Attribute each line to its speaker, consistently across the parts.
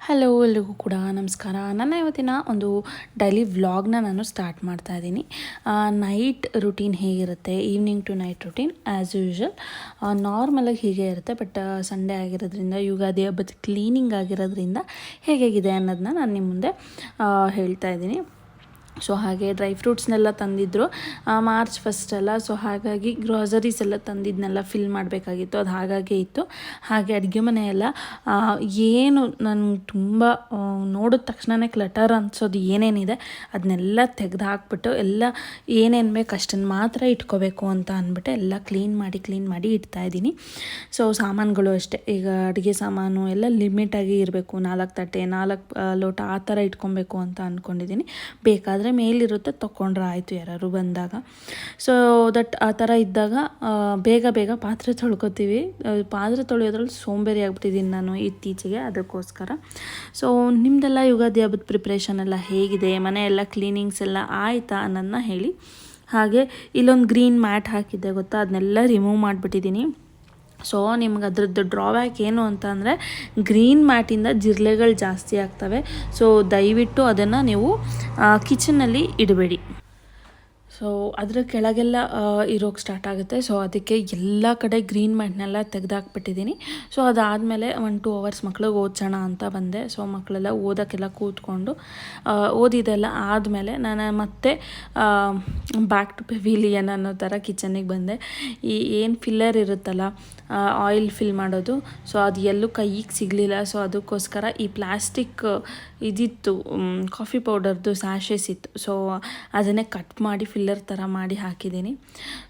Speaker 1: Hello ಎಲ್ರಿಗೂ ಕೂಡ ನಮಸ್ಕಾರ. ನನ್ನ ಇವತ್ತಿನ ಒಂದು ಡೈಲಿ ವ್ಲಾಗ್ನ ನಾನು ಸ್ಟಾರ್ಟ್ ಮಾಡ್ತಾ ಇದ್ದೀನಿ. ನೈಟ್ ರುಟೀನ್ ಹೇಗಿರುತ್ತೆ, evening to night routine as usual ನಾರ್ಮಲಾಗಿ ಹೀಗೆ ಇರುತ್ತೆ. ಬಟ್ ಸಂಡೇ ಆಗಿರೋದ್ರಿಂದ, ಯುಗಾದಿ ಹಬ್ಬದ ಕ್ಲೀನಿಂಗ್ ಆಗಿರೋದ್ರಿಂದ ಹೇಗಿದೆ ಅನ್ನೋದನ್ನ ನಾನು ನಿಮ್ಮ ಮುಂದೆ ಹೇಳ್ತಾ ಇದ್ದೀನಿ. ಸೊ ಹಾಗೆ ಡ್ರೈ ಫ್ರೂಟ್ಸ್ನೆಲ್ಲ ತಂದಿದ್ದರು ಮಾರ್ಚ್ ಫಸ್ಟ್ ಅಲ್ಲ, ಸೊ ಹಾಗಾಗಿ ಗ್ರಾಸರೀಸ್ ಎಲ್ಲ ತಂದಿದ್ದನ್ನೆಲ್ಲ ಫಿಲ್ ಮಾಡಬೇಕಾಗಿತ್ತು. ಅದು ಹಾಗಾಗಿ ಇತ್ತು. ಹಾಗೆ ಅಡುಗೆ ಮನೆಯೆಲ್ಲ ಏನು ನನಗೆ ತುಂಬ ನೋಡಿದ ತಕ್ಷಣವೇ ಕ್ಲಟರ್ ಅನ್ಸೋದು ಏನೇನಿದೆ ಅದನ್ನೆಲ್ಲ ತೆಗೆದು ಹಾಕ್ಬಿಟ್ಟು ಎಲ್ಲ ಏನೇನು ಬೇಕು ಅಷ್ಟನ್ನು ಮಾತ್ರ ಇಟ್ಕೋಬೇಕು ಅಂತ ಅಂದ್ಬಿಟ್ಟು ಎಲ್ಲ ಕ್ಲೀನ್ ಮಾಡಿ ಇಡ್ತಾಯಿದ್ದೀನಿ. ಸೊ ಸಾಮಾನುಗಳು ಅಷ್ಟೇ, ಈಗ ಅಡುಗೆ ಸಾಮಾನು ಎಲ್ಲ ಲಿಮಿಟಾಗಿ ಇರಬೇಕು. 4 ತಟ್ಟೆ 4 ಲೋಟ ಆ ಥರ ಇಟ್ಕೊಬೇಕು ಅಂತ ಅಂದ್ಕೊಂಡಿದ್ದೀನಿ. ಬೇಕಾದರೆ ಮೇಲಿರುತ್ತೆ ತೊಗೊಂಡ್ರೆ ಆಯಿತು ಯಾರು ಬಂದಾಗ. ಸೊ ದಟ್ ಆ ಥರ ಇದ್ದಾಗ ಬೇಗ ಪಾತ್ರೆ ತೊಳ್ಕೊತೀವಿ. ಪಾತ್ರೆ ತೊಳೆಯೋದ್ರಲ್ಲಿ ಸೋಂಬೇರಿ ಆಗ್ಬಿಟ್ಟಿದ್ದೀನಿ ನಾನು ಇತ್ತೀಚೆಗೆ, ಅದಕ್ಕೋಸ್ಕರ. ಸೊ ನಿಮ್ಮದೆಲ್ಲ ಯುಗಾದಿ ಹಬ್ಬದ ಪ್ರಿಪ್ರೇಷನ್ ಎಲ್ಲ ಹೇಗಿದೆ, ಮನೆ ಎಲ್ಲ ಕ್ಲೀನಿಂಗ್ಸ್ ಎಲ್ಲ ಆಯಿತಾ ಅನ್ನೋದನ್ನ ಹೇಳಿ. ಹಾಗೆ ಇಲ್ಲೊಂದು ಗ್ರೀನ್ ಮ್ಯಾಟ್ ಹಾಕಿದ್ದೆ ಗೊತ್ತಾ, ಅದನ್ನೆಲ್ಲ ರಿಮೂವ್ ಮಾಡಿಬಿಟ್ಟಿದ್ದೀನಿ. ಸೊ ನಿಮ್ಗೆ ಅದ್ರದ್ದು ಡ್ರಾಬ್ಯಾಕ್ ಏನು ಅಂತ ಅಂದರೆ, ಗ್ರೀನ್ ಮ್ಯಾಟಿಂದ ಜಿರಳೆಗಳು ಜಾಸ್ತಿ ಆಗ್ತವೆ. ಸೊ ದಯವಿಟ್ಟು ಅದನ್ನು ನೀವು ಕಿಚನಲ್ಲಿ ಇಡಬೇಡಿ. ಸೊ ಅದರ ಕೆಳಗೆಲ್ಲ ಇರೋಕ್ಕೆ ಸ್ಟಾರ್ಟ್ ಆಗುತ್ತೆ. ಸೊ ಅದಕ್ಕೆ ಎಲ್ಲ ಕಡೆ ಗ್ರೀನ್ ಮ್ಯಾಟ್ನೆಲ್ಲ ತೆಗೆದಾಕ್ಬಿಟ್ಟಿದ್ದೀನಿ. ಸೊ ಅದಾದಮೇಲೆ 1-2 ಅವರ್ಸ್ ಮಕ್ಳಿಗೆ ಓದಿಸೋಣ ಅಂತ ಬಂದೆ. ಸೊ ಮಕ್ಕಳೆಲ್ಲ ಓದೋಕ್ಕೆಲ್ಲ ಕೂತ್ಕೊಂಡು ಓದಿದೆಲ್ಲ ಆದಮೇಲೆ ನಾನು ಮತ್ತೆ ಬ್ಯಾಕ್ ಟು ಪೆವಿಲಿಯನ್ ಅನ್ನೋ ಥರ ಕಿಚನಿಗೆ ಬಂದೆ. ಏನು ಫಿಲ್ಲರ್ ಇರುತ್ತಲ್ಲ, ಆಯಿಲ್ ಫಿಲ್ ಮಾಡೋದು, ಸೊ ಅದು ಎಲ್ಲೂ ಕೈಗೆ ಸಿಗಲಿಲ್ಲ. ಸೊ ಅದಕ್ಕೋಸ್ಕರ ಈ ಪ್ಲಾಸ್ಟಿಕ್ ಇದಿತ್ತು, ಕಾಫಿ ಪೌಡರ್ದು ಸ್ಯಾಶೆಸ್ ಇತ್ತು. ಸೊ ಅದನ್ನೇ ಕಟ್ ಮಾಡಿ ಫಿಲ್ಲರ್ ಥರ ಮಾಡಿ ಹಾಕಿದ್ದೀನಿ.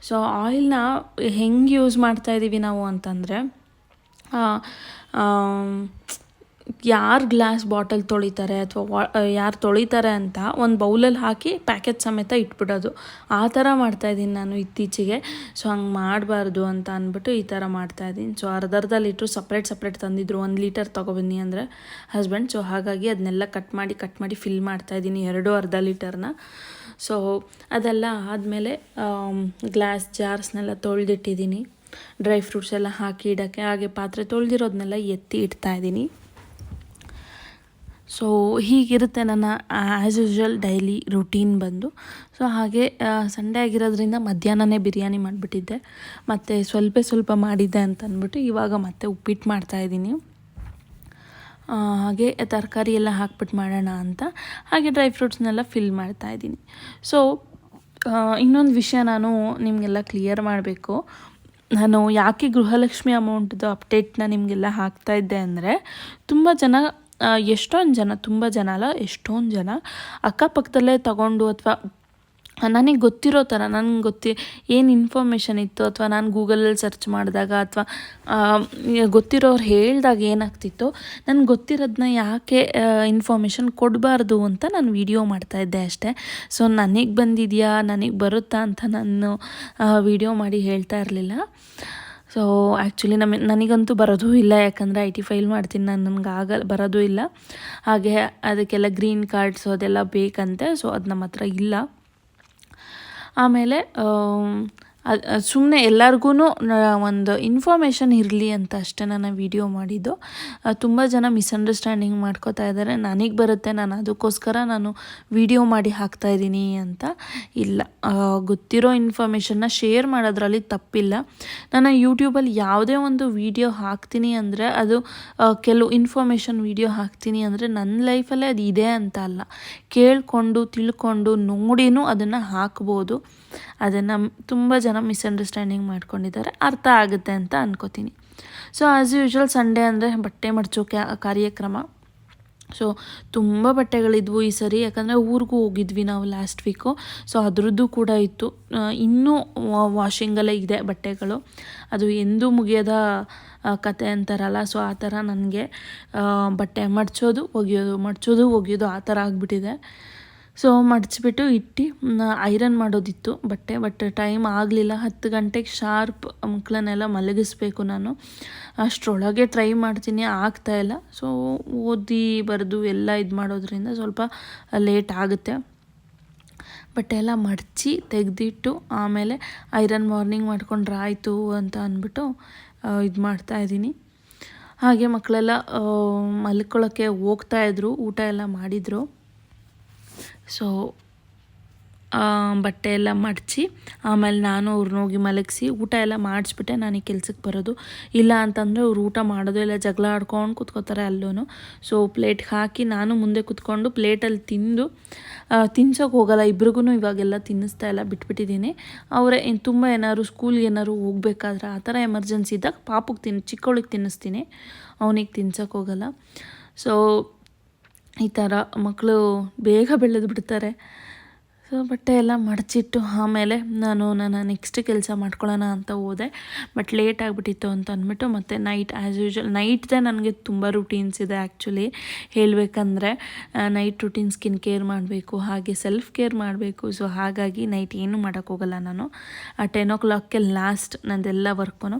Speaker 1: ಸೊ ಆಯಿಲ್ನ ಹೆಂಗೆ ಯೂಸ್ ಮಾಡ್ತಾಯಿದ್ದೀವಿ ನಾವು ಅಂತಂದರೆ, ಯಾರು ಗ್ಲಾಸ್ ಬಾಟಲ್ ತೊಳಿತಾರೆ ಅಥವಾ ಯಾರು ತೊಳಿತಾರೆ ಅಂತ ಒಂದು ಬೌಲಲ್ಲಿ ಹಾಕಿ ಪ್ಯಾಕೆಟ್ ಸಮೇತ ಇಟ್ಬಿಡೋದು. ಆ ಥರ ಮಾಡ್ತಾಯಿದ್ದೀನಿ ನಾನು ಇತ್ತೀಚೆಗೆ. ಸೊ ಹಂಗೆ ಮಾಡಬಾರ್ದು ಅಂತ ಅಂದ್ಬಿಟ್ಟು ಈ ಥರ ಮಾಡ್ತಾಯಿದ್ದೀನಿ. ಸೊ ಅರ್ಧ ಲೀಟ್ರು ಸಪ್ರೇಟ್ ತಂದಿದ್ರು. 1 ಲೀಟರ್ ತೊಗೊಬನ್ನಿ ಅಂದರೆ ಹಸ್ಬೆಂಡ್. ಸೊ ಹಾಗಾಗಿ ಅದನ್ನೆಲ್ಲ ಕಟ್ ಮಾಡಿ ಫಿಲ್ ಮಾಡ್ತಾಯಿದ್ದೀನಿ 2 ಅರ್ಧ ಲೀಟರ್ನ. ಸೊ ಅದೆಲ್ಲ ಆದಮೇಲೆ ಗ್ಲಾಸ್ ಜಾರ್ಸ್ನೆಲ್ಲ ತೊಳೆದಿಟ್ಟಿದ್ದೀನಿ, ಡ್ರೈ ಫ್ರೂಟ್ಸ್ ಎಲ್ಲ ಹಾಕಿ ಇಡೋಕ್ಕೆ. ಹಾಗೆ ಪಾತ್ರೆ ತೊಳೆದಿರೋದನ್ನೆಲ್ಲ ಎತ್ತಿ ಇಡ್ತಾಯಿದ್ದೀನಿ. ಸೊ ಹೀಗಿರುತ್ತೆ ನನ್ನ ಆ್ಯಸ್ ಯೂಶ್ವಲ್ ಡೈಲಿ ರುಟೀನ್ ಬಂದು. ಸೊ ಹಾಗೆ ಸಂಡೇ ಆಗಿರೋದ್ರಿಂದ ಮಧ್ಯಾಹ್ನನೇ ಬಿರಿಯಾನಿ ಮಾಡಿಬಿಟ್ಟಿದ್ದೆ, ಮತ್ತು ಸ್ವಲ್ಪ ಮಾಡಿದ್ದೆ ಅಂತ ಅಂದ್ಬಿಟ್ಟು ಇವಾಗ ಮತ್ತೆ ಉಪ್ಪಿಟ್ಟು ಮಾಡ್ತಾಯಿದ್ದೀನಿ. ಹಾಗೆ ತರಕಾರಿ ಎಲ್ಲ ಹಾಕ್ಬಿಟ್ಟು ಮಾಡೋಣ ಅಂತ ಹಾಗೆ ಡ್ರೈ ಫ್ರೂಟ್ಸ್ನೆಲ್ಲ ಫಿಲ್ ಮಾಡ್ತಾಯಿದ್ದೀನಿ. ಸೊ ಇನ್ನೊಂದು ವಿಷಯ ನಾನು ನಿಮಗೆಲ್ಲ ಕ್ಲಿಯರ್ ಮಾಡಬೇಕು. ನಾನು ಯಾಕೆ ಗೃಹಲಕ್ಷ್ಮಿ ಅಮೌಂಟ್ದು ಅಪ್ಡೇಟ್ನ ನಿಮಗೆಲ್ಲ ಹಾಕ್ತಾಯಿದ್ದೆ ಅಂದರೆ, ಎಷ್ಟೊಂದು ಜನ ಅಕ್ಕಪಕ್ಕದಲ್ಲೇ ತಗೊಂಡು ಅಥವಾ ನನಗೆ ಗೊತ್ತಿರೋ ಥರ ಏನು ಇನ್ಫಾರ್ಮೇಷನ್ ಇತ್ತು ಅಥವಾ ನಾನು ಗೂಗಲಲ್ಲಿ ಸರ್ಚ್ ಮಾಡಿದಾಗ ಅಥವಾ ಗೊತ್ತಿರೋರು ಹೇಳಿದಾಗ ಏನಾಗ್ತಿತ್ತು, ನನಗೆ ಗೊತ್ತಿರೋದನ್ನ ಯಾಕೆ ಇನ್ಫಾರ್ಮೇಷನ್ ಕೊಡಬಾರ್ದು ಅಂತ ನಾನು ವಿಡಿಯೋ ಮಾಡ್ತಾಯಿದ್ದೆ ಅಷ್ಟೇ. ಸೊ ನನಗೆ ಬಂದಿದೆಯಾ, ನನಗೆ ಬರುತ್ತಾ ಅಂತ ನಾನು ವಿಡಿಯೋ ಮಾಡಿ ಹೇಳ್ತಾ ಇರಲಿಲ್ಲ. ಸೊ ಆ್ಯಕ್ಚುಲಿ ನನಗಂತೂ ಬರೋದೂ ಇಲ್ಲ, ಯಾಕಂದರೆ IT ಫೈಲ್ ಮಾಡ್ತೀನಿ ನಾನು, ನನಗೆ ಬರೋದೂ ಇಲ್ಲ. ಹಾಗೆ ಅದಕ್ಕೆಲ್ಲ ಗ್ರೀನ್ ಕಾರ್ಡ್ಸು ಅದೆಲ್ಲ ಬೇಕಂತೆ. ಸೊ ಅದು ನಮ್ಮ ಹತ್ರ ಇಲ್ಲ. ಆಮೇಲೆ ಸುಮ್ಮನೆ ಎಲ್ಲರಿಗೂ ಒಂದು ಇನ್ಫಾರ್ಮೇಷನ್ ಇರಲಿ ಅಂತ ಅಷ್ಟೇ ನಾನು ವಿಡಿಯೋ ಮಾಡಿದ್ದು. ತುಂಬ ಜನ ಮಿಸ್ಅಂಡರ್ಸ್ಟ್ಯಾಂಡಿಂಗ್ ಮಾಡ್ಕೋತಾ ಇದ್ದಾರೆ, ನನಗೆ ಬರುತ್ತೆ ನಾನು ಅದಕ್ಕೋಸ್ಕರ ನಾನು ವಿಡಿಯೋ ಮಾಡಿ ಹಾಕ್ತಾಯಿದ್ದೀನಿ ಅಂತ. ಇಲ್ಲ, ಗೊತ್ತಿರೋ ಇನ್ಫಾರ್ಮೇಷನ್ನ ಶೇರ್ ಮಾಡೋದ್ರಲ್ಲಿ ತಪ್ಪಿಲ್ಲ. ನಾನು ಯೂಟ್ಯೂಬಲ್ಲಿ ಯಾವುದೇ ಒಂದು ವಿಡಿಯೋ ಹಾಕ್ತೀನಿ ಅಂದರೆ, ಅದು ಕೆಲವು ಇನ್ಫಾರ್ಮೇಷನ್ ವಿಡಿಯೋ ಹಾಕ್ತೀನಿ ಅಂದರೆ ನನ್ನ ಲೈಫಲ್ಲೇ ಅದು ಇದೆ ಅಂತ ಅಲ್ಲ, ಕೇಳಿಕೊಂಡು ತಿಳ್ಕೊಂಡು ನೋಡಿನೂ ಅದನ್ನು ಹಾಕ್ಬೋದು. ಅದನ್ನು ತುಂಬ ಜನ ಮಿಸ್ಅಂಡರ್ಸ್ಟ್ಯಾಂಡಿಂಗ್ ಮಾಡ್ಕೊಂಡಿದ್ದಾರೆ, ಅರ್ಥ ಆಗುತ್ತೆ ಅಂತ ಅನ್ಕೋತೀನಿ. ಸೊ ಆ್ಯಸ್ ಯೂಶ್ವಲ್ ಸಂಡೇ ಅಂದರೆ ಬಟ್ಟೆ ಮಡಚೋ ಕಾರ್ಯಕ್ರಮ. ಸೊ ತುಂಬ ಬಟ್ಟೆಗಳಿದ್ವು ಈ ಸರಿ, ಯಾಕಂದರೆ ಊರಿಗೂ ಹೋಗಿದ್ವಿ ನಾವು ಲಾಸ್ಟ್ ವೀಕು. ಸೊ ಅದರದ್ದು ಕೂಡ ಇತ್ತು, ಇನ್ನೂ ವಾಷಿಂಗಲ್ಲೇ ಇದೆ ಬಟ್ಟೆಗಳು. ಅದು ಎಂದೂ ಮುಗಿಯೋದ ಕತೆ ಅಂತಾರಲ್ಲ, ಸೊ ಆ ಥರ ನನಗೆ ಬಟ್ಟೆ ಮಡಚೋದು ಒಗೆಯೋದು ಆ ಥರ ಆಗಿಬಿಟ್ಟಿದೆ. ಸೊ ಮಡಚಿಬಿಟ್ಟು ಐರನ್ ಮಾಡೋದಿತ್ತು ಬಟ್ ಟೈಮ್ ಆಗಲಿಲ್ಲ. 10 ಗಂಟೆಗೆ ಶಾರ್ಪ್ ಮಕ್ಕಳನ್ನೆಲ್ಲ ಮಲಗಿಸ್ಬೇಕು ನಾನು. ಅಷ್ಟರೊಳಗೆ ಟ್ರೈ ಮಾಡ್ತೀನಿ, ಆಗ್ತಾಯಿಲ್ಲ. ಸೊ ಓದಿ ಬರೆದು ಎಲ್ಲ ಮಾಡೋದ್ರಿಂದ ಸ್ವಲ್ಪ ಲೇಟ್ ಆಗುತ್ತೆ. ಬಟ್ಟೆ ಎಲ್ಲ ಮಡಚಿ ತೆಗೆದಿಟ್ಟು ಆಮೇಲೆ ಐರನ್ ಮಾರ್ನಿಂಗ್ ಮಾಡ್ಕೊಂಡ್ರೆ ಆಯಿತು ಅಂತ ಅಂದ್ಬಿಟ್ಟು ಮಾಡ್ತಾಯಿದ್ದೀನಿ. ಹಾಗೆ ಮಕ್ಕಳೆಲ್ಲ ಮಲ್ಕೊಳ್ಳೋಕ್ಕೆ ಹೋಗ್ತಾಯಿದ್ರು, ಊಟ ಎಲ್ಲ ಮಾಡಿದರು. ಸೊ ಬಟ್ಟೆ ಎಲ್ಲ ಮಡಚಿ ಆಮೇಲೆ ನಾನು ಅವ್ರನ್ನ ಹೋಗಿ ಮಲಗಿಸಿ ಊಟ ಎಲ್ಲ ಮಾಡಿಸ್ಬಿಟ್ಟೆ ನಾನು ಈ ಕೆಲ್ಸಕ್ಕೆ ಬರೋದು. ಇಲ್ಲ ಅಂತಂದರೆ ಅವ್ರು ಊಟ ಮಾಡೋದು ಇಲ್ಲ, ಜಗಳ ಆಡ್ಕೊಂಡು ಕೂತ್ಕೋತಾರೆ ಅಲ್ಲೂ. ಸೊ ಪ್ಲೇಟ್ಗೆ ಹಾಕಿ ನಾನು ಮುಂದೆ ಕೂತ್ಕೊಂಡು ಪ್ಲೇಟಲ್ಲಿ ತಿನ್ಸೋಕೆ ಹೋಗಲ್ಲ, ಇಬ್ರಿಗೂ ಇವಾಗೆಲ್ಲ ತಿನ್ನಿಸ್ತಾ ಇಲ್ಲ, ಬಿಟ್ಬಿಟ್ಟಿದ್ದೀನಿ. ಅವರೇ ತುಂಬ ಏನಾದ್ರು ಸ್ಕೂಲ್ಗೆ ಏನಾದ್ರು ಹೋಗ್ಬೇಕಾದ್ರೆ ಆ ಥರ ಎಮರ್ಜೆನ್ಸಿ ಇದ್ದಾಗ ಚಿಕ್ಕವಳಿಗೆ ತಿನ್ನಿಸ್ತೀನಿ, ಅವನಿಗೆ ತಿನ್ಸೋಕೆ ಹೋಗಲ್ಲ. ಸೊ ಈ ಥರ ಮಕ್ಕಳು ಬೇಗ ಬೆಳೆದು ಬಿಡ್ತಾರೆ. ಸೊ ಬಟ್ಟೆ ಎಲ್ಲ ಮಡಚಿಟ್ಟು ಆಮೇಲೆ ನಾನು ನನ್ನ ನೆಕ್ಸ್ಟ್ ಕೆಲಸ ಮಾಡ್ಕೊಳ್ಳೋಣ ಅಂತ ಹೋದೆ. ಬಟ್ ಲೇಟ್ ಆಗಿಬಿಟ್ಟಿತ್ತು ಅಂತ ಅಂದ್ಬಿಟ್ಟು ಮತ್ತು ನೈಟ್ ಆ್ಯಸ್ ಯೂಶ್ವಲ್ ನೈಟ್ದೇ ನನಗೆ ತುಂಬ ರೂಟೀನ್ಸ್ ಇದೆ ಆ್ಯಕ್ಚುಲಿ ಹೇಳಬೇಕಂದ್ರೆ. ನೈಟ್ ರೂಟೀನ್ ಸ್ಕಿನ್ ಕೇರ್ ಮಾಡಬೇಕು, ಹಾಗೆ ಸೆಲ್ಫ್ ಕೇರ್ ಮಾಡಬೇಕು. ಸೊ ಹಾಗಾಗಿ ನೈಟ್ ಏನೂ ಮಾಡೋಕ್ಕೋಗಲ್ಲ ನಾನು. 10 o'clockಗೆ ಲಾಸ್ಟ್ ನಂದೆಲ್ಲ ವರ್ಕು.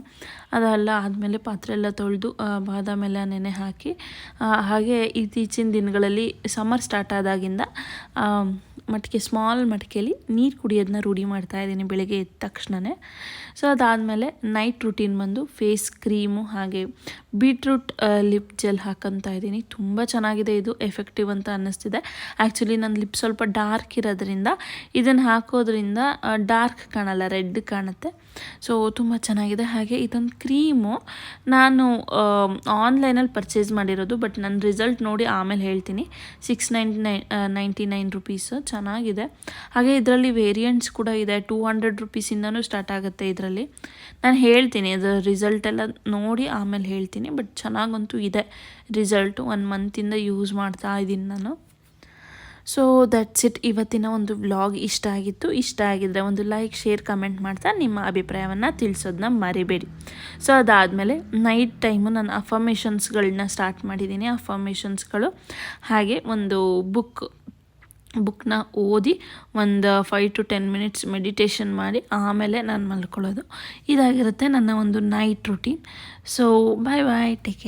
Speaker 1: ಅದೆಲ್ಲ ಆದಮೇಲೆ ಪಾತ್ರೆ ಎಲ್ಲ ತೊಳೆದು ಬಾದಾಮೆಲ್ಲ ನೆನೆ ಹಾಕಿ, ಹಾಗೆ ಇತ್ತೀಚಿನ ದಿನಗಳಲ್ಲಿ ಸಮ್ಮರ್ ಸ್ಟಾರ್ಟ್ ಆದಾಗಿಂದ ಸ್ಮಾಲ್ ಮಡಿಕೆಯಲ್ಲಿ ನೀರು ಕುಡಿಯೋದನ್ನ ರೂಢಿ ಮಾಡ್ತಾಯಿದ್ದೀನಿ ಬೆಳಗ್ಗೆ ಎದ್ದ ತಕ್ಷಣವೇ. ಸೊ ಅದಾದಮೇಲೆ ನೈಟ್ ರೂಟೀನ್ ಬಂದು ಫೇಸ್ ಕ್ರೀಮು ಹಾಗೆ ಬೀಟ್ರೂಟ್ ಲಿಪ್ ಜೆಲ್ ಹಾಕೊತಾ ಇದ್ದೀನಿ. ತುಂಬ ಚೆನ್ನಾಗಿದೆ, ಇದು ಎಫೆಕ್ಟಿವ್ ಅಂತ ಅನ್ನಿಸ್ತಿದೆ. ಆ್ಯಕ್ಚುಲಿ ನನ್ನ ಲಿಪ್ ಸ್ವಲ್ಪ ಡಾರ್ಕ್ ಇರೋದ್ರಿಂದ ಇದನ್ನು ಹಾಕೋದ್ರಿಂದ ಡಾರ್ಕ್ ಕಾಣಲ್ಲ, ರೆಡ್ ಕಾಣುತ್ತೆ. ಸೊ ತುಂಬ ಚೆನ್ನಾಗಿದೆ. ಹಾಗೆ ಇದೊಂದು ಕ್ರೀಮು ನಾನು ಆನ್ಲೈನಲ್ಲಿ ಪರ್ಚೇಸ್ ಮಾಡಿರೋದು, ಬಟ್ ನನ್ನ ರಿಸಲ್ಟ್ ನೋಡಿ ಆಮೇಲೆ ಹೇಳ್ತೀನಿ. 699 ರುಪೀಸು, ಚೆನ್ನಾಗಿದೆ. ಹಾಗೆ ಇದರಲ್ಲಿ ವೇರಿಯಂಟ್ಸ್ ಕೂಡ ಇದೆ, 200 ರುಪೀಸಿಂದನೂ ಸ್ಟಾರ್ಟ್ ಆಗುತ್ತೆ ಇದರಲ್ಲಿ. ನಾನು ಹೇಳ್ತೀನಿ ಅದು ರಿಸಲ್ಟ್ ಎಲ್ಲ ನೋಡಿ ಆಮೇಲೆ ಹೇಳ್ತೀನಿ. ಬಟ್ ಚೆನ್ನಾಗಂತೂ ಇದೆ ರಿಸಲ್ಟು, 1 ಮಂತಿಂದ ಯೂಸ್ ಮಾಡ್ತಾ ಇದ್ದೀನಿ ನಾನು. So that's it. ಇವತ್ತಿನ ಒಂದು ವ್ಲಾಗ್ ಇಷ್ಟ ಆಗಿದ್ದರೆ ಒಂದು ಲೈಕ್, ಶೇರ್, ಕಮೆಂಟ್ ಮಾಡ್ತಾ ನಿಮ್ಮ ಅಭಿಪ್ರಾಯವನ್ನು ತಿಳಿಸೋದನ್ನ ಮರಿಬೇಡಿ. ಸೊ ಅದಾದಮೇಲೆ ನೈಟ್ ಟೈಮು ನಾನು ಅಫರ್ಮೇಷನ್ಸ್ಗಳನ್ನ ಸ್ಟಾರ್ಟ್ ಮಾಡಿದ್ದೀನಿ. ಅಫರ್ಮೇಷನ್ಸ್ಗಳು ಹಾಗೆ ಒಂದು ಬುಕ್ನ ಓದಿ ಒಂದು 5 to 10 minutes ಮೆಡಿಟೇಷನ್ ಮಾಡಿ ಆಮೇಲೆ ನಾನು ಮಲ್ಕೊಳ್ಳೋದು. ಇದಾಗಿರುತ್ತೆ ನನ್ನ ಒಂದು night routine. So bye, take care.